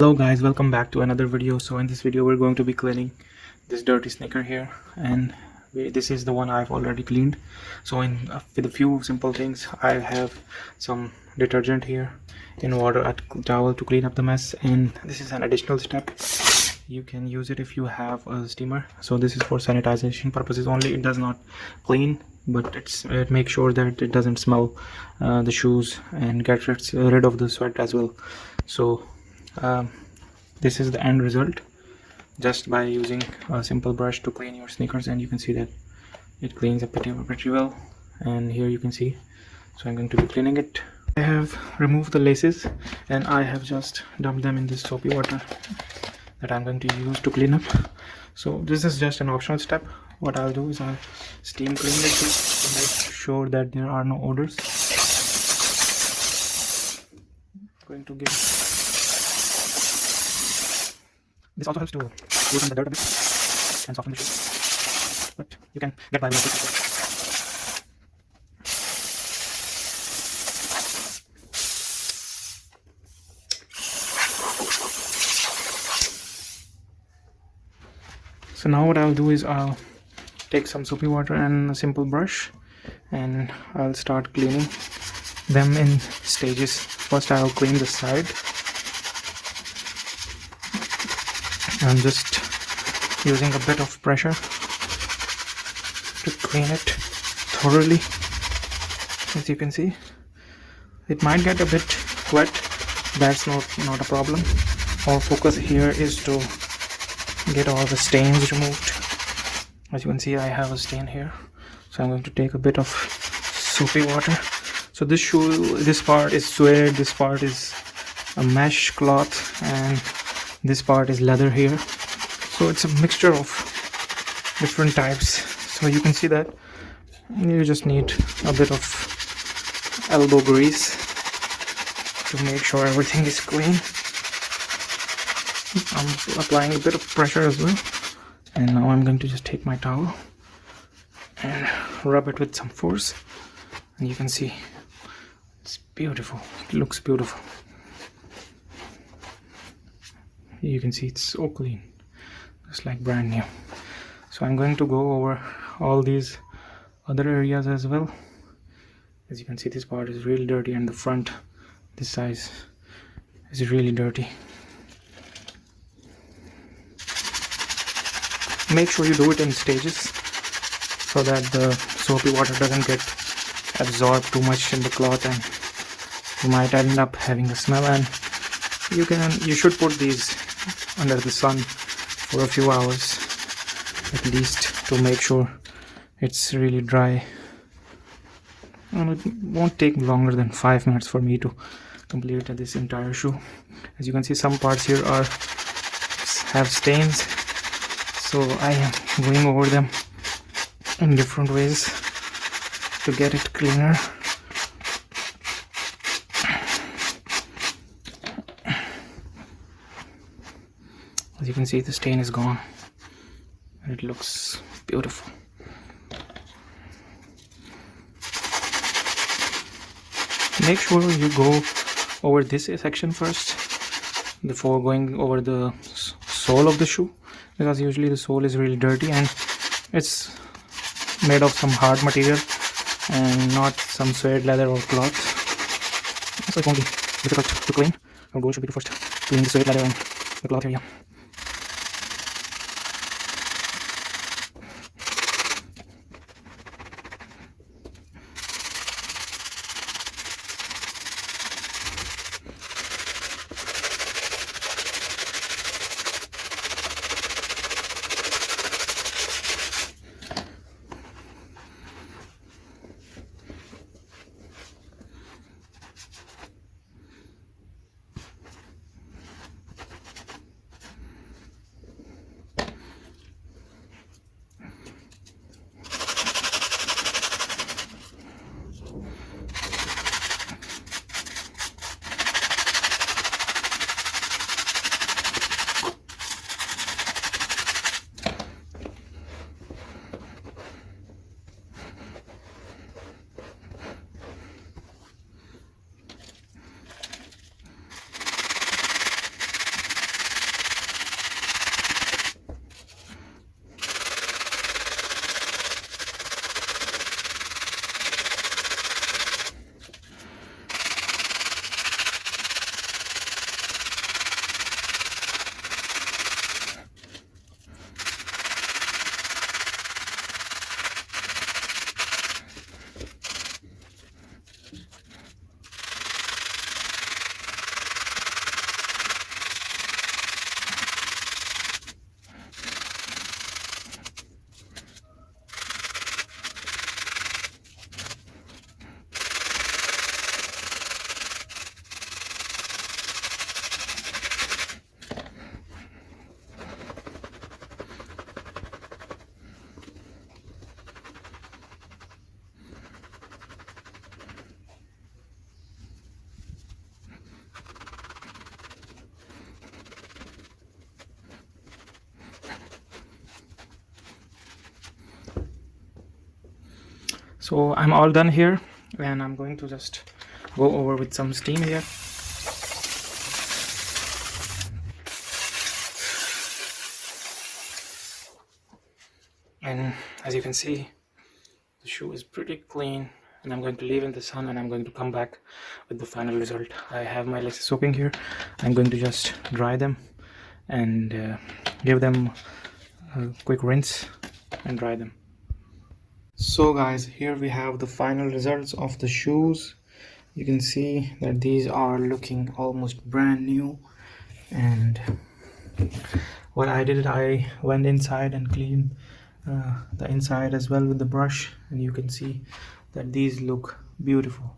Hello guys, welcome back to another video. So in this video we're going to be cleaning this dirty sneaker here, and this is the one I've already cleaned. So with a few simple things, I have some detergent here in water, a towel to clean up the mess, and this is an additional step. You can use it if you have a steamer. So this is for sanitization purposes only. It does not clean, but it makes sure that it doesn't smell the shoes and get rid of the sweat as well. So this is the end result, just by using a simple brush to clean your sneakers, and you can see that it cleans up pretty well. And here you can see, so I'm going to be cleaning it. I have removed the laces and I have just dumped them in this soapy water that I'm going to use to clean up. So this is just an optional step. What I'll do is I'll steam clean the shoe to make sure that there are no odors. I'm going to give this also helps to loosen the dirt a bit and soften the shoe, but you can get by without it. So now what I'll do is I'll take some soapy water and a simple brush, and I'll start cleaning them in stages. First I'll clean the side. I'm just using a bit of pressure to clean it thoroughly. As you can see, it might get a bit wet. That's not a problem. Our focus here is to get all the stains removed. As you can see, I have a stain here, so I'm going to take a bit of soapy water. So this shoe, this part is suede, this part is a mesh cloth, and this part is leather here. So it's a mixture of different types. So you can see that you just need a bit of elbow grease to make sure everything is clean. I'm applying a bit of pressure as well, and now I'm going to just take my towel and rub it with some force, and you can see it's beautiful. It looks beautiful. You can see it's so clean, just like brand new. So I'm going to go over all these other areas as well. As you can see, this part is really dirty, and the front, this size, is really dirty. Make sure you do it in stages so that the soapy water doesn't get absorbed too much in the cloth, and you might end up having a smell. And you should put these under the sun for a few hours at least to make sure it's really dry. And it won't take longer than 5 minutes for me to complete this entire shoe. As you can see, some parts here have stains, so I am going over them in different ways to get it cleaner. As you can see, the stain is gone and it looks beautiful. Make sure you go over this section first before going over the sole of the shoe, because usually the sole is really dirty and it's made of some hard material and not some suede, leather or cloth, so it won't be difficult to clean. Our goal should be to first clean the suede, leather and the cloth area. So I'm all done here, and I'm going to just go over with some steam here. And as you can see, the shoe is pretty clean, and I'm going to leave in the sun, and I'm going to come back with the final result. I have my legs soaking here. I'm going to just dry them and give them a quick rinse and dry them. So guys, here we have the final results of the shoes. You can see that these are looking almost brand new, and what I did, I went inside and cleaned the inside as well with the brush, and you can see that these look beautiful.